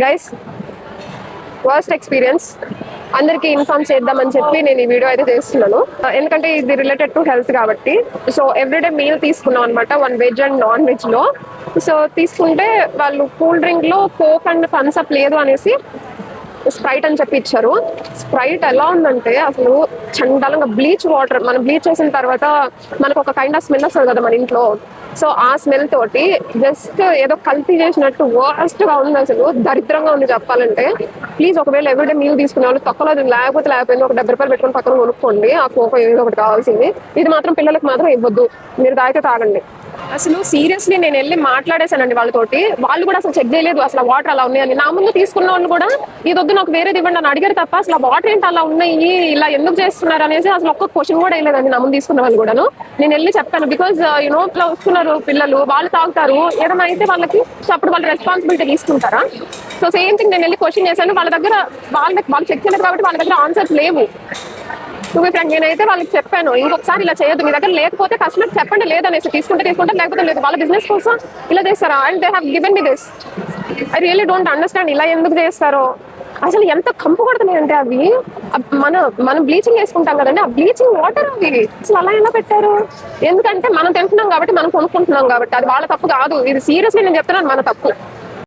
Guys worst experience అందరికి inform చేద్దామని చెప్పి నేను ఈ వీడియో అయితే చేస్తున్నాను. ఎందుకంటే ఇది రిలేటెడ్ టు హెల్త్ కాబట్టి. సో ఎవ్రీడే మీల్ తీసుకున్నాం అనమాట, 1 వెజ్ అండ్ నాన్ వెజ్ లో. సో తీసుకుంటే వాళ్ళు కూల్ డ్రింక్ లో కోక్ అండ్ థమ్స్ అప్ లేదు అనేసి స్ప్రైట్ అని చెప్పి ఇచ్చారు. స్ప్రైట్ ఎలా ఉందంటే అసలు చండాలంగా బ్లీచ్ వాటర్, మనం బ్లీచ్ చేసిన తర్వాత మనకు ఒక కైండ్ ఆఫ్ స్మెల్ వస్తుంది కదా మన ఇంట్లో. సో ఆ స్మెల్ తోటి జస్ట్ ఏదో కల్తీ చేసినట్టు వర్స్ట్ గా ఉంది, అసలు దరిద్రంగా ఉంది చెప్పాలంటే. ప్లీజ్ ఒకవేళ ఎవ్రీడే మీల్ తీసుకునే వాళ్ళు తక్కువ లేకపోతే లేకపోయింది ఒక 70 రూపాయలు పెట్టుకుని పక్కన కొనుక్కోండి. ఆ కోకో ఏదో ఒకటి కావాల్సింది. ఇది మాత్రం పిల్లలకు మాత్రం ఇవ్వద్దు, మీరు తాగితే తాగండి. అసలు సీరియస్లీ నేను వెళ్ళి మాట్లాడేశానండి వాళ్ళతోటి. వాళ్ళు కూడా అసలు చెక్ చేయలేదు అసలు వాటర్ అలా ఉన్నాయని. నా ముందు తీసుకున్న వాళ్ళు కూడా ఇదొద్దు నాకు వేరేది ఇవ్వండి అని అడిగారు తప్ప అసలు వాటర్ ఏంటి అలా ఉన్నాయి, ఇలా ఎందుకు చేస్తున్నారు అనేసి అసలు ఒక్క క్వశ్చన్ కూడా వేయలేదండి నా ముందు తీసుకున్న వాళ్ళు కూడాను. నేను వెళ్ళి చెప్పాను, బికాజ్ యూనో ఇట్లా వస్తున్నారు పిల్లలు, వాళ్ళు తాగుతారు, ఏదైనా అయితే వాళ్ళకి అప్పుడు వాళ్ళు రెస్పాన్సిబిలిటీ తీసుకుంటారా? సో సేమ్ థింగ్ నేను వెళ్ళి క్వశ్చన్ చేశాను. వాళ్ళ దగ్గర వాళ్ళు చెక్ చేయలేదు కాబట్టి వాళ్ళ దగ్గర ఆన్సర్స్ లేవు. ఫ్రెండ్ నేనైతే వాళ్ళకి చెప్పాను, ఇంకొకసారి ఇలా చేయొద్దు, మీ దగ్గర లేకపోతే కస్టమర్ చెప్పండి, లేదనేసి తీసుకుంటే లేకపోతే లేదు. వాళ్ళ బిజినెస్ కోసం ఇలా చేస్తారా? And they have given me this. I really don't understand ఇలా ఎందుకు చేస్తారో. అసలు ఎంత కంపు కొడుతున్నాయి అంటే అవి మనం బ్లీచింగ్ వేసుకుంటాం కదండి, ఆ బ్లీచింగ్ వాటర్ అవి అసలు అలా ఎలా పెట్టారు? ఎందుకంటే మనం తింటున్నాం కాబట్టి, మనం కొనుక్కుంటున్నాం కాబట్టి, అది వాళ్ళ తప్పు కాదు. ఇది సీరియస్లీ నేను చెప్తున్నాను, మన తప్పు.